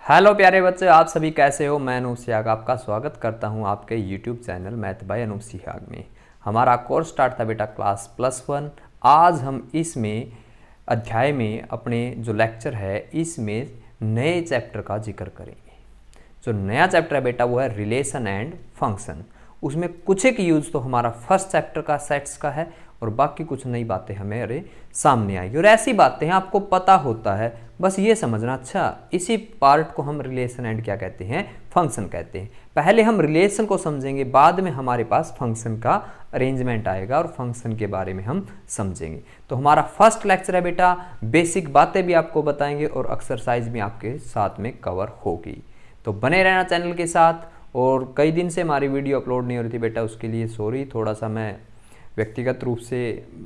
Hello प्यारे बच्चे, आप सभी कैसे हो। मैं अनूप सिहाग आपका स्वागत करता हूं आपके YouTube channel math by Anup Sihag में। हमारा कोर्स स्टार्ट था बेटा क्लास +1। आज हम इसमें अध्याय में अपने जो लेक्चर है इसमें नए चैप्टर का जिक्र करेंगे। जो नया चैप्टर है बेटा वो है रिलेशन एंड फंक्शन। उसमें कुछ एक यूज तो हमारा फर्स्ट चैप्टर का सेट्स का है और बाकी कुछ नई बातें हमारे सामने आएगी। और ऐसी बातें हैं आपको पता होता है, बस ये समझना। अच्छा, इसी पार्ट को हम रिलेशन एंड क्या कहते हैं, फंक्शन कहते हैं। पहले हम रिलेशन को समझेंगे, बाद में हमारे पास फंक्शन का अरेंजमेंट आएगा और फंक्शन के बारे में हम समझेंगे। तो हमारा फर्स्ट लेक्चर है बेटा, बेसिक बातें भी आपको बताएंगे और एक्सरसाइज भी आपके साथ में कवर होगी। तो बने रहना चैनल के साथ। और कई दिन से हमारी वीडियो अपलोड नहीं हो रही थी बेटा, उसके लिए सॉरी। थोड़ा सा मैं व्यक्तिगत रूप से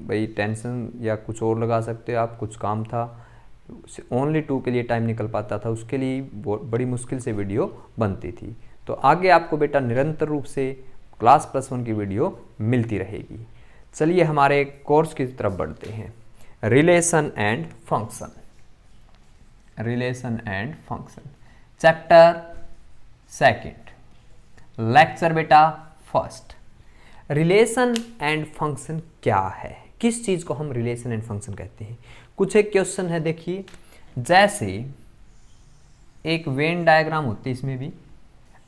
भाई टेंशन या कुछ और लगा सकते हो आप, कुछ काम था, ओनली 2 के लिए टाइम निकल पाता था, उसके लिए बड़ी मुश्किल से वीडियो बनती थी। तो आगे आपको बेटा निरंतर रूप से क्लास +1 की वीडियो मिलती रहेगी। चलिए हमारे कोर्स की तरफ बढ़ते हैं। Relation and function, relation and function, chapter 2, lecture बेटा फर्स्ट। रिलेशन एंड फंक्शन क्या है, किस चीज को हम रिलेशन एंड फंक्शन कहते हैं। कुछ एक क्वेश्चन है, देखिए। जैसे एक वेन डायग्राम होती है, इसमें भी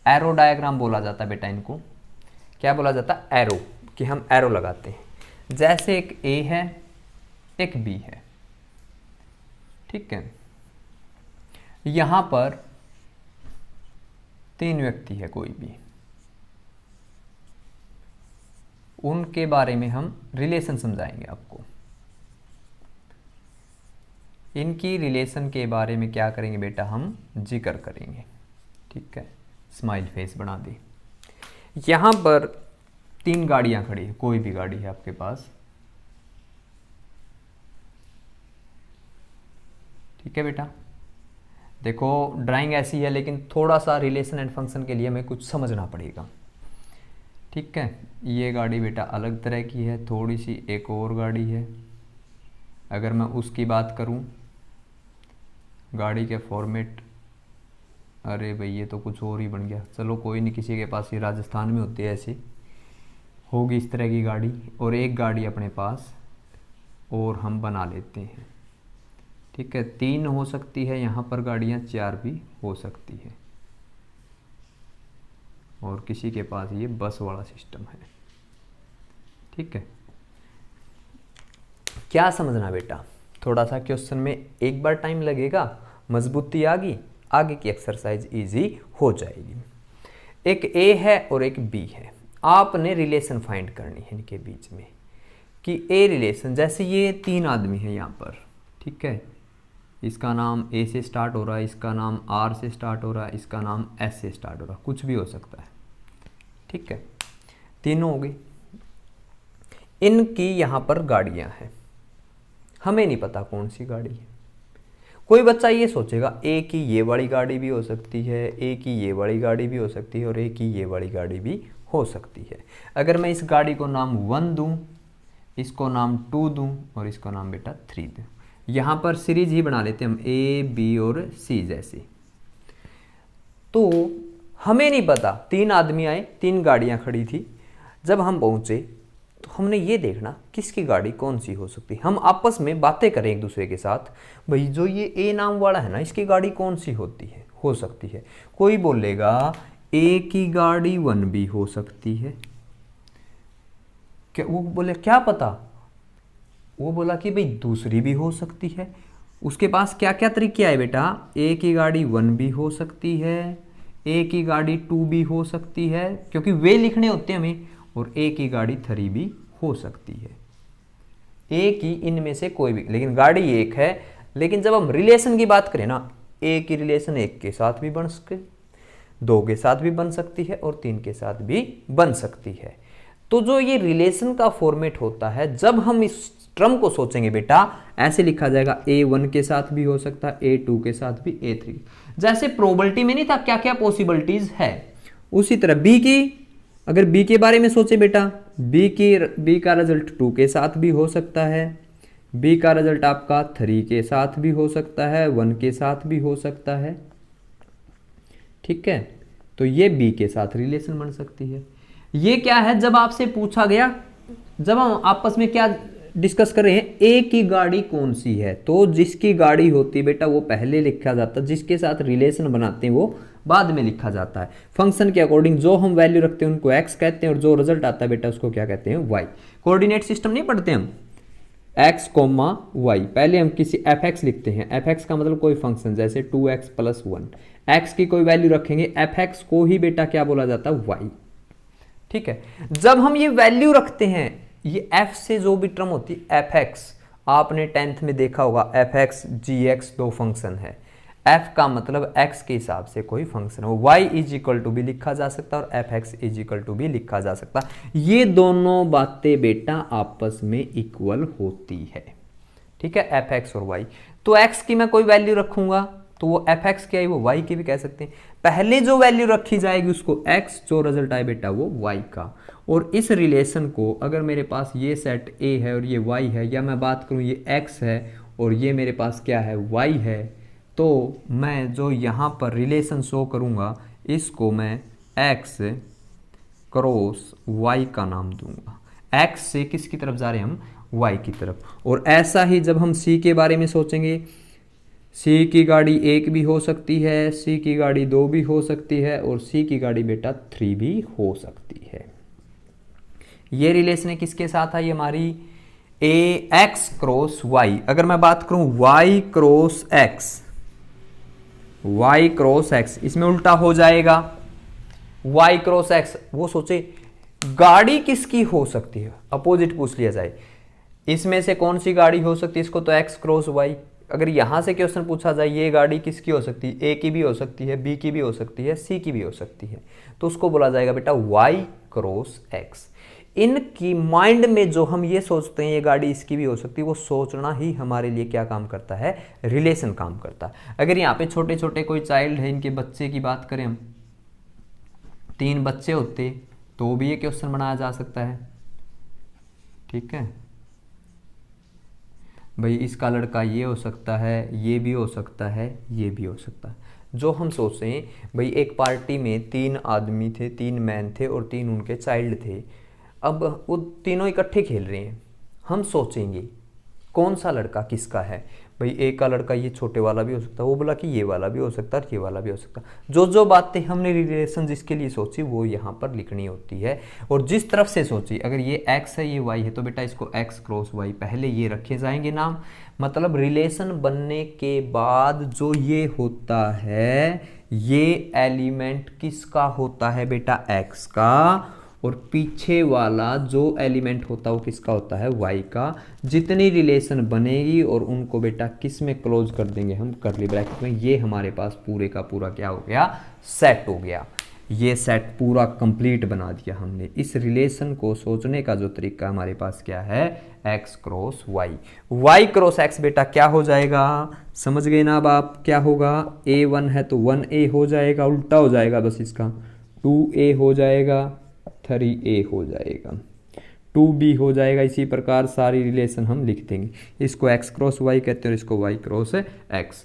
एरो डायग्राम बोला जाता है बेटा। इनको क्या बोला जाता है, एरो, कि हम एरो लगाते हैं। जैसे एक ए है, एक बी है, ठीक है। यहां पर 3 व्यक्ति है, कोई भी, उनके बारे में हम रिलेशन समझाएंगे आपको। इनकी रिलेशन के बारे में क्या करेंगे बेटा, हम जिक्र करेंगे, ठीक है। स्माइल फेस बना दी। यहां पर 3 गाड़ियां खड़ी है, कोई भी गाड़ी है आपके पास, ठीक है बेटा। देखो ड्राइंग ऐसी है, लेकिन थोड़ा सा रिलेशन एंड फंक्शन के लिए हमें कुछ समझना पड़ेगा, ठीक है। ये गाड़ी बेटा अलग तरह की है, थोड़ी सी एक और गाड़ी है। अगर मैं उसकी बात करूं, गाड़ी के फॉर्मेट, अरे भाई ये तो कुछ और ही बन गया। चलो कोई नहीं, किसी के पास, ये राजस्थान में होती है, ऐसी होगी इस तरह की गाड़ी। और एक गाड़ी अपने पास और हम बना लेते हैं, ठीक है। 3 हो सकती है यहाँ पर गाड़ियाँ, 4 भी हो सकती है। और किसी के पास ये बस वाला सिस्टम है, ठीक है। क्या समझना बेटा, थोड़ा सा क्वेश्चन में एक बार टाइम लगेगा, मजबूती आ गई, आगे की एक्सरसाइज इजी हो जाएगी। एक ए है और एक बी है, आपने रिलेशन फाइंड करनी है इनके बीच में, कि ए रिलेशन, जैसे ये 3 आदमी है यहाँ पर, ठीक है। इसका नाम ए से स्टार्ट हो रहा है, इसका नाम आर से स्टार्ट हो रहा है, इसका नाम एस से स्टार्ट हो रहा है, कुछ भी हो सकता है, ठीक है। तीनों हो गई। इनकी यहां पर गाड़ियां हैं, हमें नहीं पता कौन सी गाड़ी है। कोई बच्चा ये सोचेगा ए की ये वाली गाड़ी भी हो सकती है, ए की ये वाली गाड़ी भी हो सकती है, और ए की ये वाली गाड़ी भी हो सकती है। अगर मैं इस गाड़ी को नाम 1 दूं, इसको नाम 2 दूं और इसको नाम बेटा 3 दूं, यहां पर सीरीज ही बना लेते हैं हम, ए बी और सी जैसी। तो हमें नहीं पता, 3 आदमी आए, 3 गाड़ियां खड़ी थी। जब हम पहुंचे तो हमने ये देखना किसकी गाड़ी कौन सी हो सकती है। हम आपस में बातें करें एक दूसरे के साथ, भाई जो ये ए नाम वाला है ना, इसकी गाड़ी कौन सी होती है, हो सकती है। कोई बोलेगा ए की गाड़ी 1 भी हो सकती है, क्या वो बोले क्या पता, वो बोला कि भाई दूसरी भी हो सकती है। उसके पास क्या क्या तरीके आए बेटा, ए की गाड़ी 1 भी हो सकती है, ए की गाड़ी 2 भी हो सकती है, क्योंकि वे लिखने होते हैं हमें, और ए की गाड़ी 3 भी हो सकती है। ए की इनमें से कोई भी, लेकिन गाड़ी एक है। लेकिन जब हम रिलेशन की बात करें ना, ए की रिलेशन 1 के साथ भी बन सकती, 2 के साथ भी बन सकती है और 3 के साथ भी बन सकती है। तो जो ये रिलेशन का फॉर्मेट होता है, जब हम इस टर्म को सोचेंगे बेटा, ऐसे लिखा जाएगा, A1 के साथ भी हो सकता है, A2 के साथ भी, A3। जैसे प्रोबेबिलिटी में नहीं था क्या क्या पॉसिबिलिटीज है, उसी तरह बी की, अगर बी के बारे में सोचे बेटा, बी का रिजल्ट 2 के साथ भी हो सकता है, बी का रिजल्ट आपका 3 के साथ भी हो सकता है, 1 के साथ भी हो सकता है, ठीक है, तो ये बी के साथ रिलेशन बन सकती है। ये क्या है, जब आपसे पूछा गया, जब हम आपस में क्या डिस्कस कर रहे हैं, ए की गाड़ी कौन सी है, तो जिसकी गाड़ी होती है बेटा वो पहले लिखा जाता है, जिसके साथ रिलेशन बनाते हैं वो बाद में लिखा जाता है। फंक्शन के अकॉर्डिंग जो हम वैल्यू रखते हैं उनको एक्स कहते हैं और जो रिजल्ट आता है बेटा उसको क्या कहते हैं, वाई। कोऑर्डिनेट सिस्टम नहीं पढ़ते हम, एक्स कोमा वाई, पहले हम किसी एफ एक्स लिखते हैं, एफ एक्स का मतलब कोई फंक्शन, जैसे 2x + 1, एक्स की कोई वैल्यू रखेंगे, एफ एक्स को ही बेटा क्या बोला जाता है, वाई। ठीक है, जब हम ये वैल्यू रखते हैं, ये f से जो भी टर्म होती है एफ एक्स, आपने 10th में देखा होगा एफ एक्स जी एक्स दो फंक्शन है, f का मतलब x के हिसाब से कोई फंक्शन हो, y = भी लिखा जा सकता है और एफ एक्स = भी लिखा जा सकता है। ये दोनों बातें बेटा आपस में इक्वल होती है। ठीक है, एफ एक्स और y, तो x की मैं कोई वैल्यू रखूंगा तो वो एफ एक्स की आई वो y की भी कह सकते हैं। पहले जो वैल्यू रखी जाएगी उसको x, जो रिजल्ट आए बेटा वो y का। और इस रिलेशन को अगर मेरे पास ये सेट a है और ये y है, या मैं बात करूं ये x है और ये मेरे पास क्या है, y है, तो मैं जो यहाँ पर रिलेशन शो करूँगा इसको मैं x क्रॉस y का नाम दूंगा। x से किसकी तरफ जा रहे हैं हम, y की तरफ। और ऐसा ही जब हम c के बारे में सोचेंगे, c की गाड़ी 1 भी हो सकती है, c की गाड़ी 2 भी हो सकती है और c की गाड़ी बेटा 3 भी हो सकती है। ये रिलेशन है किसके साथ आई हमारी, ए एक्स क्रॉस वाई। अगर मैं बात करूं y cross x, y cross x, इसमें उल्टा हो जाएगा y क्रॉस x। वो सोचे गाड़ी किसकी हो सकती है, अपोजिट पूछ लिया जाए, इसमें से कौन सी गाड़ी हो सकती है, इसको तो x क्रॉस y। अगर यहां से क्वेश्चन पूछा जाए ये गाड़ी किसकी हो सकती है, a की भी हो सकती है, b की भी हो सकती है, c की भी हो सकती है, तो उसको बोला जाएगा बेटा y क्रॉस x। इनकी माइंड में जो हम ये सोचते हैं ये गाड़ी इसकी भी हो सकती है, वो सोचना ही हमारे लिए क्या काम करता है, रिलेशन काम करता है। अगर यहाँ पे छोटे छोटे कोई चाइल्ड है, इनके बच्चे की बात करें हम, 3 बच्चे होते तो भी ये क्वेश्चन बनाया जा सकता है। ठीक है भाई, इसका लड़का ये हो सकता है, ये भी हो सकता है, ये भी हो सकता है। जो हम सोचें भाई एक पार्टी में 3 आदमी थे, 3 मैन थे और 3 उनके चाइल्ड थे, अब वो तीनों इकट्ठे खेल रहे हैं, हम सोचेंगे कौन सा लड़का किसका है, भाई एक का लड़का ये छोटे वाला भी हो सकता है, वो बोला कि ये वाला भी हो सकता है, ये वाला भी हो सकता है। जो जो बातें हमने रिलेशन जिसके लिए सोची वो यहाँ पर लिखनी होती है। और जिस तरफ से सोची, अगर ये x है ये y है तो बेटा इसको x क्रॉस y पहले ये रखे जाएंगे नाम, मतलब रिलेशन बनने के बाद जो ये होता है ये एलिमेंट किसका होता है बेटा, x का, और पीछे वाला जो एलिमेंट होता है वो किसका होता है, y का। जितनी रिलेशन बनेगी और उनको बेटा किस में क्लोज कर देंगे हम, करली ब्रैकेट में, ये हमारे पास पूरे का पूरा क्या हो गया, सेट हो गया। ये सेट पूरा कंप्लीट बना दिया हमने। इस रिलेशन को सोचने का जो तरीका हमारे पास क्या है, x cross y। y cross x बेटा क्या हो जाएगा, समझ गए ना अब आप, क्या होगा, a1 है तो 1a हो जाएगा, उल्टा हो जाएगा बस इसका, 2a हो जाएगा, 3a हो जाएगा, 2b हो जाएगा। इसी प्रकार सारी रिलेशन हम लिख देंगे। इसको x क्रॉस y कहते हैं और इसको y क्रॉस x।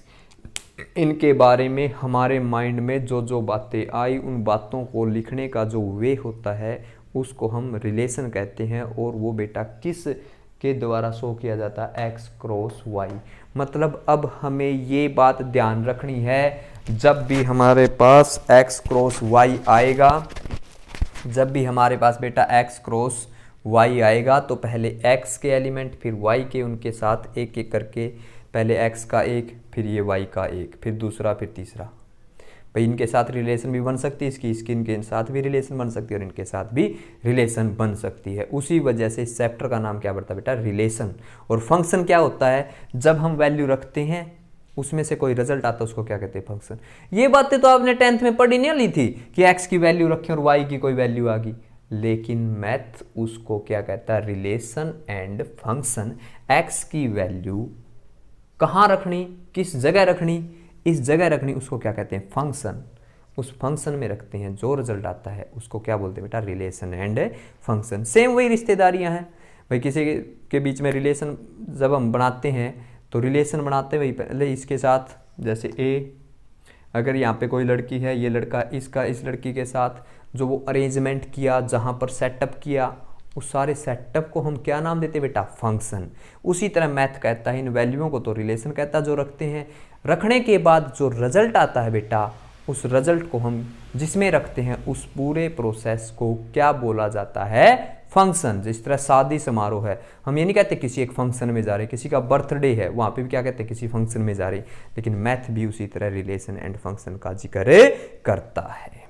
इनके बारे में हमारे माइंड में जो जो बातें आई उन बातों को लिखने का जो वे होता है उसको हम रिलेशन कहते हैं। और वो बेटा किस के द्वारा शो किया जाता है, x क्रॉस y। मतलब अब हमें ये बात ध्यान रखनी है, जब भी हमारे पास x क्रॉस y आएगा, जब भी हमारे पास बेटा x क्रॉस y आएगा तो पहले x के एलिमेंट फिर y के, उनके साथ एक एक करके, पहले x का एक, फिर ये y का एक, फिर दूसरा, फिर तीसरा। भाई इनके साथ रिलेशन भी बन सकती है, इसकी इनके साथ भी रिलेशन बन सकती है और इनके साथ भी रिलेशन बन सकती है। उसी वजह से इस चैप्टर का नाम क्या पड़ता है बेटा, रिलेशन। और फंक्शन क्या होता है, जब हम वैल्यू रखते हैं उसमें से कोई रिजल्ट आता है उसको क्या कहते हैं, फंक्शन। ये बातें तो आपने 10th में पढ़ी नहीं ली थी कि x की वैल्यू रखें और y की कोई वैल्यू आ गई, लेकिन मैथ उसको क्या कहता है, रिलेशन एंड फंक्शन। x की वैल्यू कहाँ रखनी, किस जगह रखनी, इस जगह रखनी, उसको क्या कहते हैं, फंक्शन। उस फंक्शन में रखते हैं, जो रिजल्ट आता है उसको क्या बोलते हैं बेटा, रिलेशन एंड फंक्शन। सेम वही रिश्तेदारियां हैं भाई, किसी के बीच में रिलेशन जब हम बनाते हैं तो रिलेशन बनाते हैं वही, पहले इसके साथ जैसे a, अगर यहाँ पे कोई लड़की है, ये लड़का इसका इस लड़की के साथ जो वो अरेंजमेंट किया, जहाँ पर सेटअप किया, उस सारे सेटअप को हम क्या नाम देते हैं बेटा? फंक्शन। उसी तरह मैथ कहता है इन वैल्यूओं को तो रिलेशन कहता है जो रखते हैं। रखने के बाद जो रिजल्ट आता है बेटा, उस रिजल्ट को हम जिसमें रखते हैं उस पूरे प्रोसेस को क्या बोला जाता है? फंक्शन। जिस तरह शादी समारोह है, हम ये नहीं कहते किसी एक फंक्शन में जा रहे, किसी का बर्थडे है वहाँ पे भी क्या कहते हैं? किसी फंक्शन में जा रहे। लेकिन मैथ भी उसी तरह रिलेशन एंड फंक्शन का जिक्र करता है।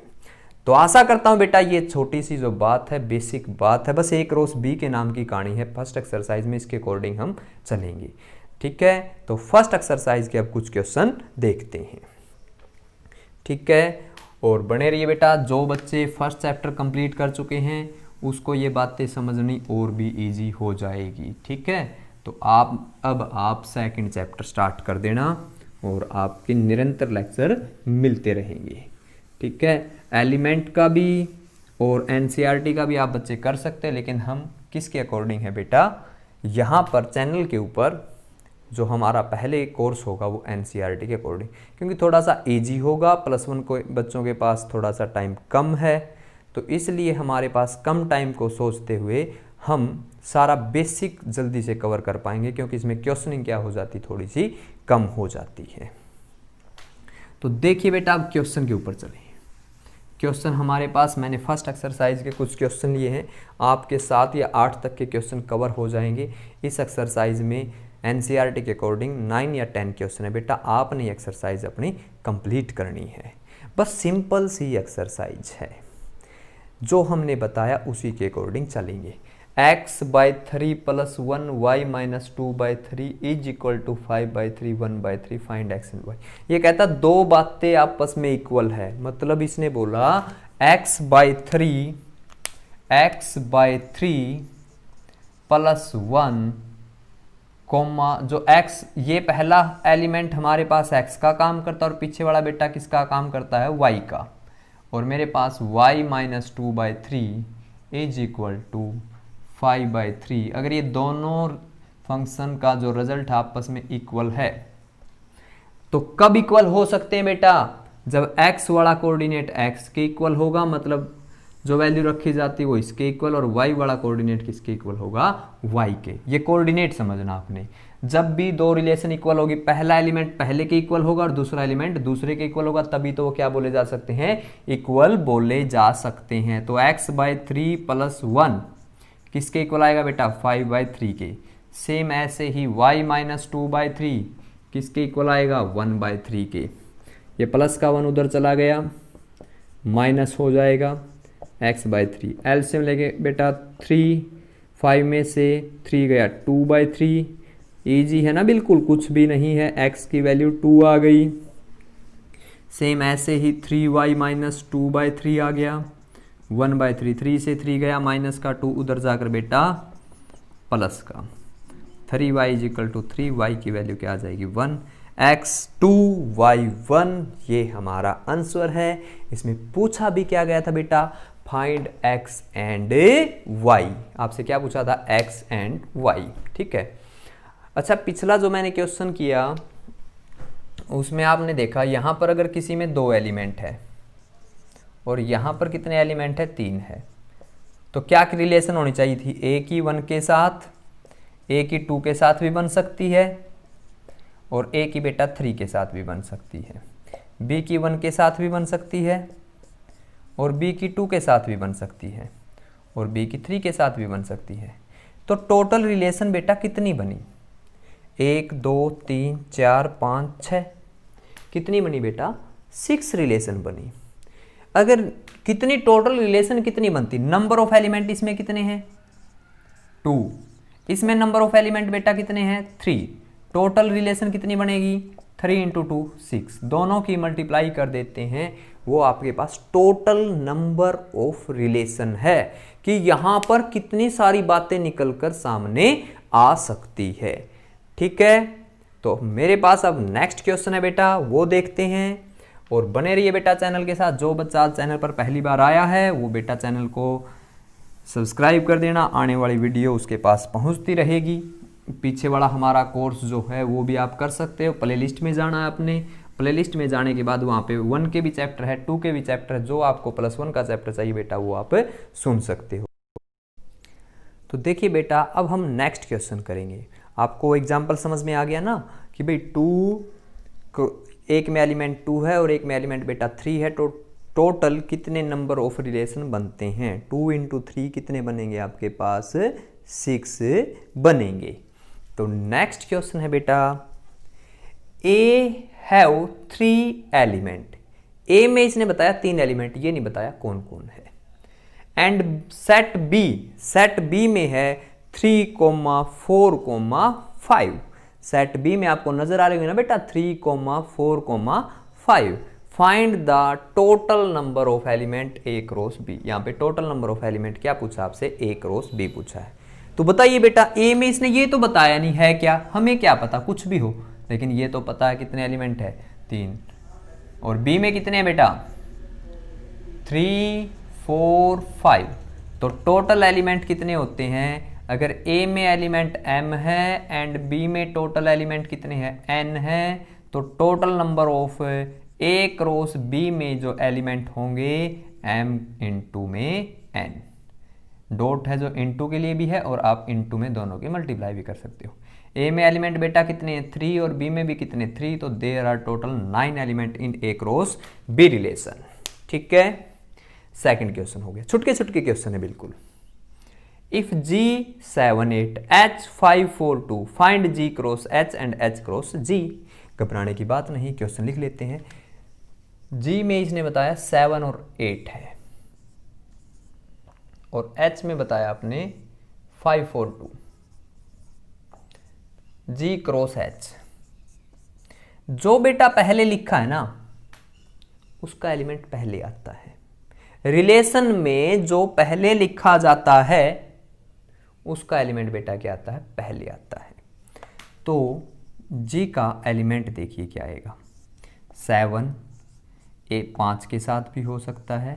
तो आशा करता हूं बेटा ये छोटी सी जो बात है, बेसिक बात है, बस एक रोज बी के नाम की कहानी है। फर्स्ट एक्सरसाइज में इसके अकॉर्डिंग हम चलेंगे, ठीक है। तो फर्स्ट एक्सरसाइज के अब कुछ क्वेश्चन देखते हैं, ठीक है। और बने रहिए बेटा। जो बच्चे फर्स्ट चैप्टर कंप्लीट कर चुके हैं उसको ये बातें समझनी और भी इजी हो जाएगी, ठीक है। तो आप सेकंड चैप्टर स्टार्ट कर देना और आपके निरंतर लेक्चर मिलते रहेंगे, ठीक है। एलिमेंट का भी और एनसीईआरटी का भी आप बच्चे कर सकते हैं, लेकिन हम किसके अकॉर्डिंग है बेटा? यहाँ पर चैनल के ऊपर जो हमारा पहले कोर्स होगा वो एनसीईआरटी के अकॉर्डिंग, क्योंकि थोड़ा सा इजी होगा। +1 को बच्चों के पास थोड़ा सा टाइम कम है, तो इसलिए हमारे पास कम टाइम को सोचते हुए हम सारा बेसिक जल्दी से कवर कर पाएंगे, क्योंकि इसमें क्वेश्चनिंग क्या हो जाती, थोड़ी सी कम हो जाती है। तो देखिए बेटा, अब क्वेश्चन के ऊपर चलें। क्वेश्चन हमारे पास, मैंने फर्स्ट एक्सरसाइज के कुछ क्वेश्चन लिए हैं, आपके 7 या 8 तक के क्वेश्चन कवर हो जाएंगे। इस एक्सरसाइज में एनसीईआरटी के अकॉर्डिंग 9 या 10 क्वेश्चन है बेटा। आपने एक्सरसाइज अपनी कंप्लीट करनी है, बस सिंपल सी एक्सरसाइज है। जो हमने बताया उसी के अकॉर्डिंग चलेंगे। x/3 + 1 y - 2/3 = 5/3 1/3 find x and y। ये कहता दो बातें आपस में इक्वल है, मतलब इसने बोला x/3 + 1 कोमा जो x, ये पहला एलिमेंट हमारे पास x का काम करता है और पीछे वाला बेटा किसका काम करता है? y का। और मेरे पास y - 2/3 = 5/3। अगर ये दोनों फंक्शन का जो रिजल्ट आपस में इक्वल है, तो कब इक्वल हो सकते हैं बेटा? जब x वाला कोऑर्डिनेट x के इक्वल होगा, मतलब जो वैल्यू रखी जाती है वो इसके इक्वल, और y वाला कोऑर्डिनेट किसके इक्वल होगा? y के। ये कोऑर्डिनेट समझना आपने। जब भी दो रिलेशन इक्वल होगी, पहला एलिमेंट पहले के इक्वल होगा और दूसरा एलिमेंट दूसरे के इक्वल होगा, तभी तो वो क्या बोले जा सकते हैं? इक्वल बोले जा सकते हैं। तो x/3 + 1 किसके इक्वल आएगा बेटा? 5/3 के। सेम ऐसे ही y - 2/3 किसके इक्वल आएगा? 1/3 के। ये प्लस का 1 उधर चला गया, माइनस हो जाएगा x/3। एलसीएम लेके बेटा 3, 5 में से 3 गया 2/3। इजी है ना, बिल्कुल कुछ भी नहीं है, x की वैल्यू 2 आ गई। सेम ऐसे ही 3y - 2/3 आ गया, 1/3। 3 से 3 गया, माइनस का 2 उधर जाकर बेटा प्लस का 3y = 3, y की वैल्यू क्या आ जाएगी? 1। x 2 y 1 ये हमारा आंसर है। इसमें पूछा भी क्या गया था बेटा? Find x and y। आपसे क्या पूछा था? x एंड y, ठीक है। अच्छा, पिछला जो मैंने क्वेश्चन किया उसमें आपने देखा यहाँ पर अगर किसी में 2 एलिमेंट है और यहाँ पर कितने एलिमेंट है? 3 है, तो क्या रिलेशन होनी चाहिए थी? a की 1 के साथ, a की 2 के साथ भी बन सकती है, और a की बेटा 3 के साथ भी बन सकती है, b की 1 के साथ भी बन सकती है, और b की 2 के साथ भी बन सकती है, और b की 3 के साथ भी बन सकती है। तो टोटल रिलेशन बेटा कितनी बनी? 1 2 3 4 5 6। कितनी बनी बेटा? 6 रिलेशन बनी। अगर कितनी टोटल रिलेशन कितनी बनती? नंबर ऑफ एलिमेंट इसमें कितने हैं? 2। इसमें नंबर ऑफ एलिमेंट बेटा कितने हैं? 3। टोटल रिलेशन कितनी बनेगी? 3 × 2 6। दोनों की मल्टीप्लाई कर देते हैं, वो आपके पास टोटल नंबर ऑफ रिलेशन है कि यहां पर कितनी सारी बातें निकलकर सामने आ सकती है, ठीक है। तो मेरे पास अब नेक्स्ट क्वेश्चन है बेटा, वो देखते हैं। और बने रहिए बेटा चैनल के साथ। जो बच्चा चैनल पर पहली बार आया है वो बेटा चैनल को सब्सक्राइब कर देना, आने वाली वीडियो उसके पास पहुंचती रहेगी। पीछे वाला हमारा कोर्स जो है वो भी आप कर सकते हो, प्लेलिस्ट में जाना है अपने, प्लेलिस्ट में जाने के बाद वहाँ पे 1 के भी चैप्टर है, 2 के भी चैप्टर है, जो आपको +1 का चैप्टर चाहिए बेटा वो आप सुन सकते हो। तो देखिए बेटा, अब हम नेक्स्ट क्वेश्चन करेंगे। आपको एग्जाम्पल समझ में आ गया ना कि भाई 2 एक में एलिमेंट 2 है और एक में एलिमेंट बेटा 3 है, तो टोटल कितने नंबर ऑफ रिलेशन बनते हैं? 2 × 3 कितने बनेंगे आपके पास? 6 बनेंगे। तो नेक्स्ट क्वेश्चन है बेटा, ए हैव 3 एलिमेंट। ए में इसने बताया 3 एलिमेंट, ये नहीं बताया कौन कौन है। एंड सेट बी में है 3, 4, 5। सेट बी में आपको नजर आ रही है ना बेटा 3, 4, 5। Find the total number of element A cross B. यहाँ पे टोटल नंबर ऑफ एलिमेंट क्या पूछा आपसे? ए क्रॉस बी पूछा है। तो बताइए बेटा, ए में इसने ये तो बताया नहीं है क्या, हमें क्या पता कुछ भी हो, लेकिन ये तो पता है कितने एलिमेंट है? 3। और बी में कितने हैं बेटा? 3, 4, 5। तो टोटल एलिमेंट कितने होते हैं? अगर ए में एलिमेंट m है एंड बी में टोटल एलिमेंट कितने हैं? n है, तो total number of A cross B में जो एलिमेंट होंगे m × में n। डॉट है जो × के लिए भी है और आप × में दोनों के मल्टीप्लाई भी कर सकते हो। ए में एलिमेंट बेटा कितने हैं? 3 और बी में भी कितने? 3। तो there are total 9 element in A cross B relation. ठीक है, सेकंड क्वेश्चन हो गया। छुटके छुटके क्वेश्चन है बिल्कुल। If G 7, 8 H 5, 4, 2 find G cross H and H cross G। घबराने की बात नहीं, क्वेश्चन लिख लेते हैं। G में इसने बताया 7 और 8 है और H में बताया आपने 5, 4, 2। G क्रॉस H, जो बेटा पहले लिखा है ना उसका एलिमेंट पहले आता है। रिलेशन में जो पहले लिखा जाता है उसका एलिमेंट बेटा क्या आता है? पहले आता है। तो G का एलिमेंट देखिए क्या आएगा? 7 5 के साथ भी हो सकता है,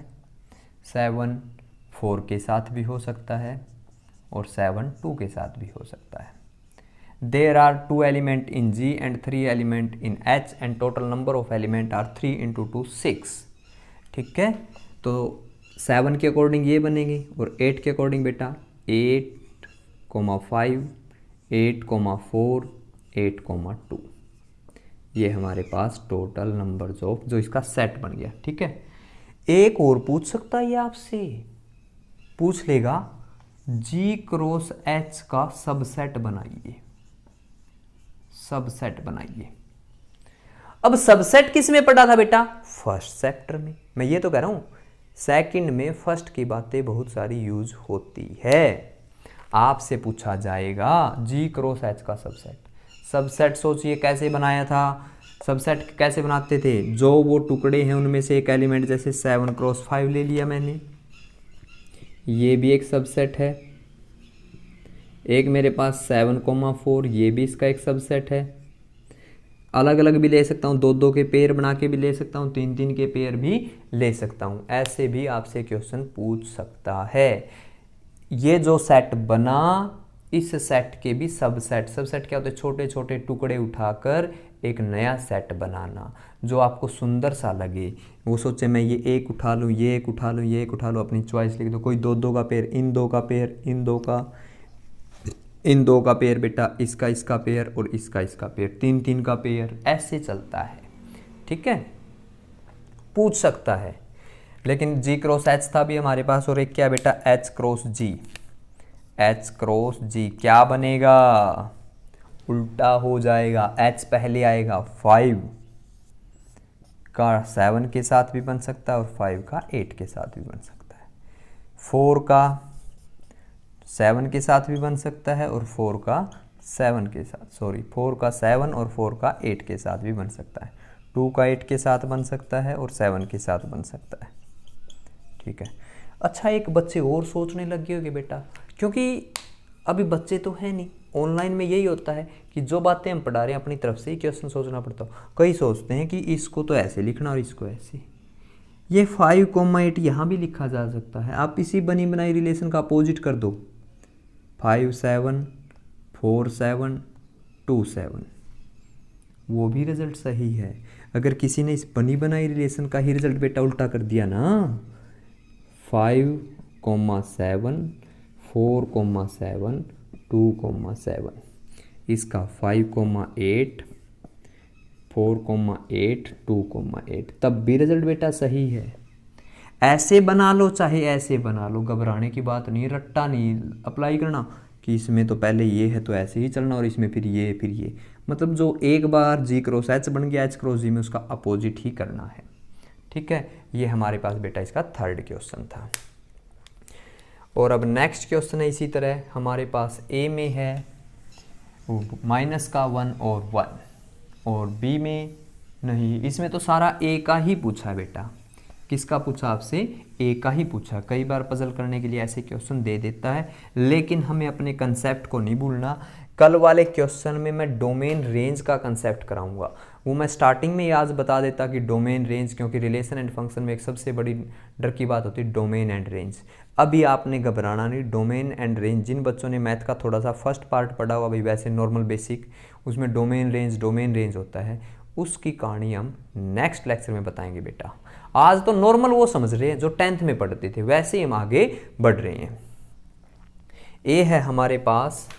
7 4 के साथ भी हो सकता है और 7 2 के साथ भी हो सकता है। There are 2 element in G and 3 element in H and total number of element are 3 × 2 6। ठीक है, तो 7 के अकॉर्डिंग ये बनेंगे और 8 के अकॉर्डिंग बेटा 8, 5, 8, 4, 8, 2। ये हमारे पास टोटल नंबर्स ऑफ जो इसका सेट बन गया। ठीक है, एक और पूछ सकता है ये आपसे, पूछ लेगा G क्रॉस H का सबसेट बनाइए। सबसेट बनाइए। अब सबसेट किस में पढ़ा था बेटा? फर्स्ट चैप्टर में। मैं ये तो कह रहा हूं सेकंड में फर्स्ट की बातें बहुत सारी यूज होती है। आपसे पूछा जाएगा G क्रॉस H का सबसेट। सबसेट सोचिए कैसे बनाया था, सबसेट कैसे बनाते थे? जो वो टुकड़े हैं उनमें से एक एलिमेंट, जैसे 7 क्रॉस 5 ले लिया मैंने, ये भी एक सबसेट है। एक मेरे पास 7, 4, ये भी इसका एक सबसेट है। अलग अलग भी ले सकता हूँ, 2 के पेयर बना के भी ले सकता हूँ, 3 के पेयर भी ले सकता हूँ। ऐसे भी आपसे क्वेश्चन पूछ सकता है। ये जो सेट बना, इस सेट के भी सबसेट। सबसेट क्या होते हैं? छोटे छोटे टुकड़े उठाकर एक नया सेट बनाना जो आपको सुंदर सा लगे। वो सोचे मैं ये एक उठा लूँ, ये एक उठा लूँ, ये एक उठा लूँ, अपनी चॉइस लिख दो। कोई 2 का पेयर, इन 2 का पेयर, इन 2 का पेयर बेटा, इसका पेयर और इसका पेयर, 3 का पेयर, ऐसे चलता है। ठीक है, पूछ सकता है। लेकिन G क्रॉस H था भी हमारे पास, और एक क्या बेटा? H cross G। H cross G क्या बनेगा? उल्टा हो जाएगा। H पहले आएगा, 5 का 7 के साथ भी बन सकता है और 5 का 8 के साथ भी बन सकता है। 4 का 7 के साथ भी बन सकता है और 4 का 7 के साथ, 4 का 7 और 4 का 8 के साथ भी बन सकता है। 2 का 8 के साथ बन सकता है और 7 के साथ बन सकता है। ठीक है, अच्छा एक बच्चे और सोचने लग गए होंगे बेटा, क्योंकि अभी बच्चे तो है नहीं, ऑनलाइन में यही होता है कि जो बातें हम पढ़ा रहे हैं अपनी तरफ से ही क्वेश्चन सोचना पड़ता हो। कई सोचते हैं कि इसको तो ऐसे लिखना और इसको ऐसे। ये 5, 8 यहाँ भी लिखा जा सकता है। आप इसी बनी बनाई रिलेशन का अपोजिट कर दो, 5, 7, 4, 7, 2, 7, वो भी रिजल्ट सही है। अगर किसी ने इस बनी बनाई रिलेशन का ही रिजल्ट बेटा उल्टा कर दिया ना, 5,7 4,7 2,7, इसका 5,8 4,8 2,8, तब भी रिजल्ट बेटा सही है। ऐसे बना लो चाहे ऐसे बना लो, घबराने की बात नहीं, रट्टा नहीं अप्लाई करना कि इसमें तो पहले ये है तो ऐसे ही चलना और इसमें फिर ये, मतलब जो एक बार जी क्रॉस एच बन गया एच क्रॉस जी में उसका अपोजिट ही करना है। ठीक है, ये हमारे पास बेटा इसका थर्ड क्वेश्चन था। और अब नेक्स्ट क्वेश्चन है इसी तरह हमारे पास ए में है माइनस का 1 और 1, और बी में नहीं, इसमें तो सारा ए का ही पूछा है बेटा। किसका पूछा आपसे? ए का ही पूछा। कई बार पजल करने के लिए ऐसे क्वेश्चन दे देता है, लेकिन हमें अपने कंसेप्ट को नहीं भूलना। कल वाले क्वेश्चन में मैं डोमेन रेंज का कंसेप्ट कराऊंगा, वो मैं स्टार्टिंग में ही आज बता देता कि डोमेन रेंज, क्योंकि रिलेशन एंड फंक्शन में एक सबसे बड़ी डर की बात होती है डोमेन एंड रेंज। अभी आपने घबराना नहीं, डोमेन एंड रेंज जिन बच्चों ने मैथ का थोड़ा सा फर्स्ट पार्ट पढ़ा हुआ भाई, वैसे नॉर्मल बेसिक, उसमें डोमेन रेंज होता है, उसकी कहानी हम नेक्स्ट लेक्चर में बताएंगे बेटा। आज तो नॉर्मल वो समझ रहे हैं जो 10th में पढ़ते थे, वैसे ही हम आगे बढ़ रहे हैं। ए है हमारे पास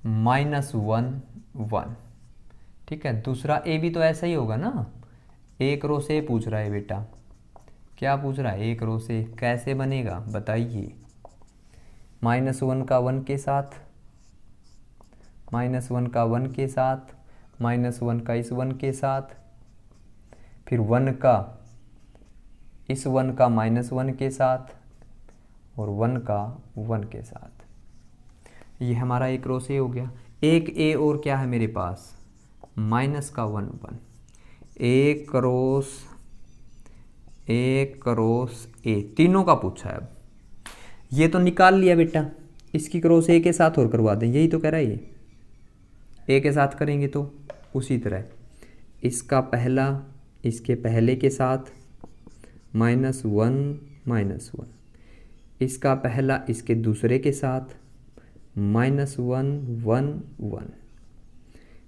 -1 1, ठीक है। दूसरा ए भी तो ऐसा ही होगा ना, एक रो से पूछ रहा है बेटा। क्या पूछ रहा है? एक रो से। कैसे बनेगा बताइए? -1 का 1 के साथ, -1 का 1 के साथ, -1 का इस 1 के साथ, फिर 1 का इस 1 का -1 के साथ, और 1 का 1 के साथ। ये हमारा एक रो से हो गया। एक ए और क्या है मेरे पास? -1 1, एक क्रॉस ए, तीनों का पूछा है। अब ये तो निकाल लिया बेटा, इसकी क्रॉस ए के साथ और करवा दें, यही तो कह रहा है ये। ए के साथ करेंगे तो उसी तरह इसका पहला इसके पहले के साथ -1, इसका पहला इसके दूसरे के साथ -1 1 1,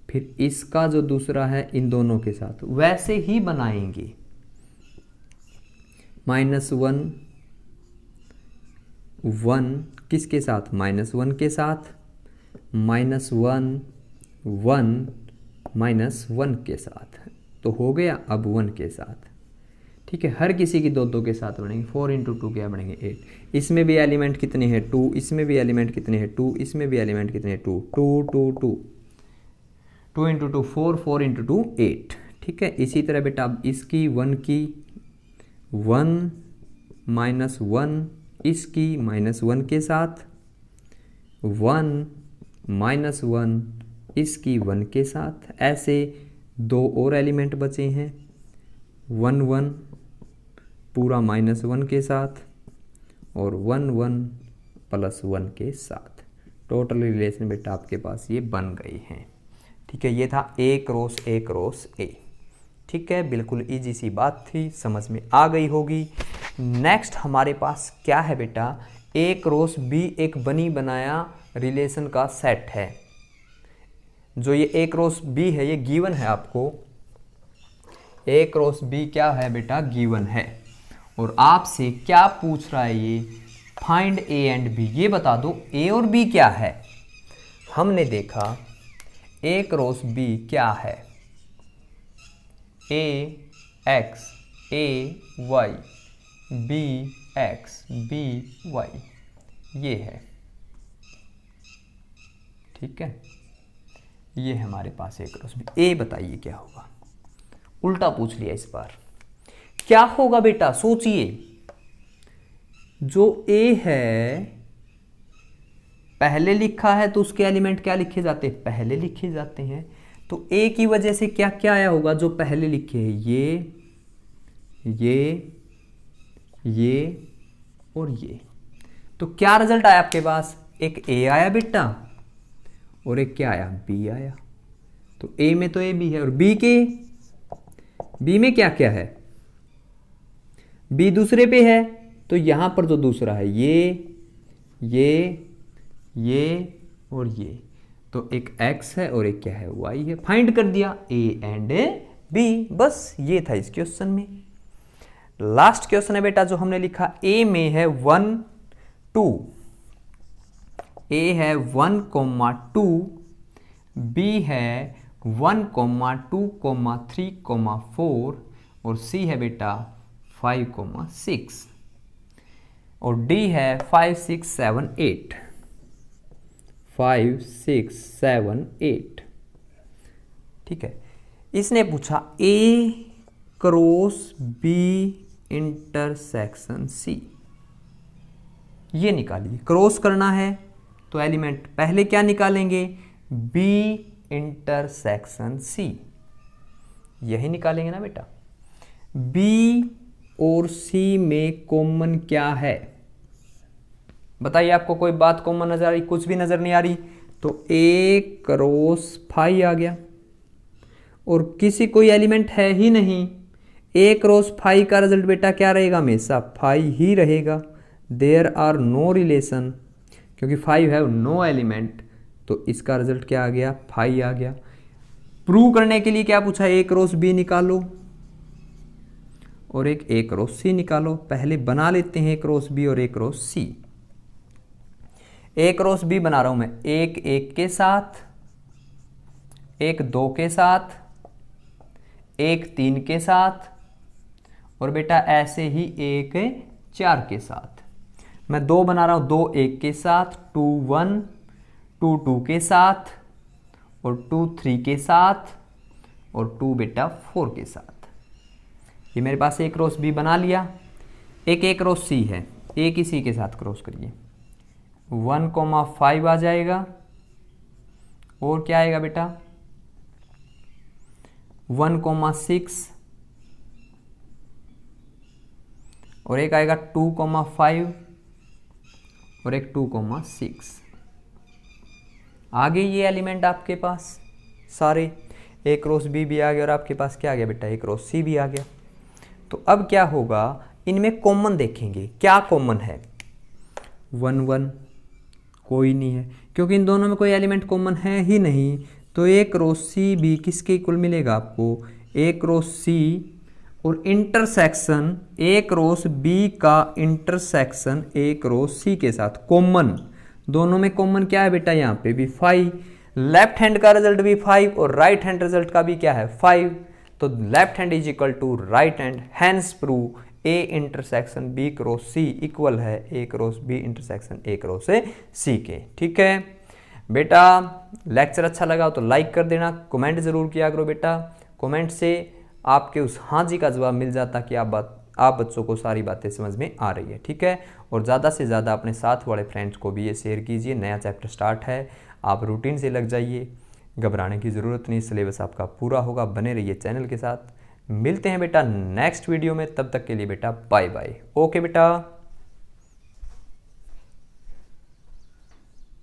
फिर इसका जो दूसरा है इन दोनों के साथ वैसे ही बनाएंगे। -1 1 किसके साथ? -1 के साथ, -1 1 -1 के साथ, तो हो गया। अब 1 के साथ, ठीक है। हर किसी की दो के साथ बनेंगे। 4 × 2 क्या बनेंगे? 8। इसमें भी एलिमेंट कितने हैं? 2। इसमें भी एलिमेंट कितने हैं? 2। इसमें भी एलिमेंट कितने हैं? 2 2 2 2 2 × 2 4 4 × 2 8, ठीक है। इसी तरह बेटा अब इसकी 1 की 1 -1, इसकी -1 के साथ 1 -1, इसकी 1 के साथ, ऐसे दो और एलिमेंट बचे हैं। 1 1 पूरा -1 के साथ, और 1 1 + 1 के साथ। टोटल रिलेशन बेटा आपके पास ये बन गई हैं, ठीक है। ये था ए क्रॉस ए, ठीक है। बिल्कुल इजी सी बात थी, समझ में आ गई होगी। नेक्स्ट हमारे पास क्या है बेटा? ए क्रॉस बी एक बनी बनाया रिलेशन का सेट है। जो ये ए क्रॉस बी है ये गिवन है आपको। ए क्रॉस बी क्या है बेटा? गिवन है। और आपसे क्या पूछ रहा है ये? Find A and B. ये बता दो ए और बी क्या है। हमने देखा ए क्रॉस बी क्या है? A X A Y, B X B Y, ये है, ठीक है। ये हमारे पास ए क्रॉस बी। ए बताइए क्या होगा? उल्टा पूछ लिया इस बार। क्या होगा बेटा? सोचिए। जो ए है पहले लिखा है तो उसके एलिमेंट क्या लिखे जाते हैं? पहले लिखे जाते हैं। तो ए की वजह से क्या क्या आया होगा जो पहले लिखे हैं? ये और ये। तो क्या रिजल्ट आया आपके पास? एक ए आया बेटा, और एक क्या आया? बी आया। तो ए में तो ए बी है, और बी में क्या क्या है? बी दूसरे पे है, तो यहां पर जो दूसरा है ये और ये, तो एक x है और एक क्या है, y है। फाइंड कर दिया a एंड b, बस ये था इस क्वेश्चन में। लास्ट क्वेश्चन है बेटा जो हमने लिखा, a में है 1 2, a है 1,2, b है 1,2, 3, 4 और c है बेटा 5,6 और d है 5 6 7 8, 5 6 7 8। ठीक है, इसने पूछा a cross b intersection c, ये निकालिए। क्रॉस करना है तो एलिमेंट पहले क्या निकालेंगे, b इंटरसेक्शन c, यही निकालेंगे ना बेटा। b और c में कॉमन क्या है, बताइए। आपको कोई बात कॉमन नजर आ रही, कुछ भी नजर नहीं आ रही, तो a क्रॉस 5 आ गया और किसी कोई एलिमेंट है ही नहीं। a क्रॉस 5 का रिजल्ट बेटा क्या रहेगा, हमेशा 5 ही रहेगा। देयर आर नो रिलेशन, क्योंकि 5 है नो एलिमेंट, तो इसका रिजल्ट क्या आ गया, 5 आ गया। प्रूव करने के लिए क्या पूछा, a क्रॉस b निकालो और एक a क्रॉस c निकालो। पहले बना लेते हैं a क्रॉस b और a cross c। a cross b बना रहा हूं मैं, एक 1 के साथ, एक 2 के साथ, एक 3 के साथ और बेटा ऐसे ही एक 4 के साथ। मैं 2 बना रहा हूं, 2 1 के साथ, 2 1, 2 2 के साथ और 2 3 के साथ और 2 बेटा 4 के साथ। ये मेरे पास एक क्रॉस b बना लिया। एक क्रॉस c है, एक ही c के साथ क्रॉस करिए, 1,5 आ जाएगा और क्या आएगा बेटा 1,6 और एक आएगा 2,5 और एक 2,6। आगे ये एलिमेंट आपके पास सारे, a क्रॉस b भी आ गया और आपके पास क्या आ गया बेटा, a क्रॉस c भी आ गया। तो अब क्या होगा, इनमें कॉमन देखेंगे, क्या कॉमन है, 1 1 कोई नहीं है, क्योंकि इन दोनों में कोई एलिमेंट कॉमन है ही नहीं। तो a क्रॉस c भी किसके इक्वल मिलेगा आपको, a क्रॉस c और इंटरसेक्शन a क्रॉस b का इंटरसेक्शन a क्रॉस c के साथ कॉमन, दोनों में कॉमन क्या है बेटा, यहाँ पे भी 5। लेफ्ट हैंड का रिजल्ट भी 5 और राइट हैंड रिजल्ट का भी क्या है 5, तो left hand is equal to right hand, hence prove a intersection b cross c equal है a cross b intersection a cross c के। ठीक है बेटा, लेक्चर अच्छा लगा तो लाइक कर देना, कमेंट जरूर किया करो बेटा। कमेंट से आपके उस हाँ जी का जवाब मिल जाता कि आप बच्चों को सारी बातें समझ में आ रही है। ठीक है, और ज़्यादा से ज़्यादा अपने साथ वाले फ्रेंड्स को भी ये शेयर कीजिए। नया चैप्टर स्टार्ट है, आप रूटीन से लग जाइए, घबराने की ज़रूरत नहीं, सिलेबस आपका पूरा होगा। बने रहिए चैनल के साथ। मिलते हैं बेटा नेक्स्ट वीडियो में, तब तक के लिए बेटा बाय बाय। ओके बेटा।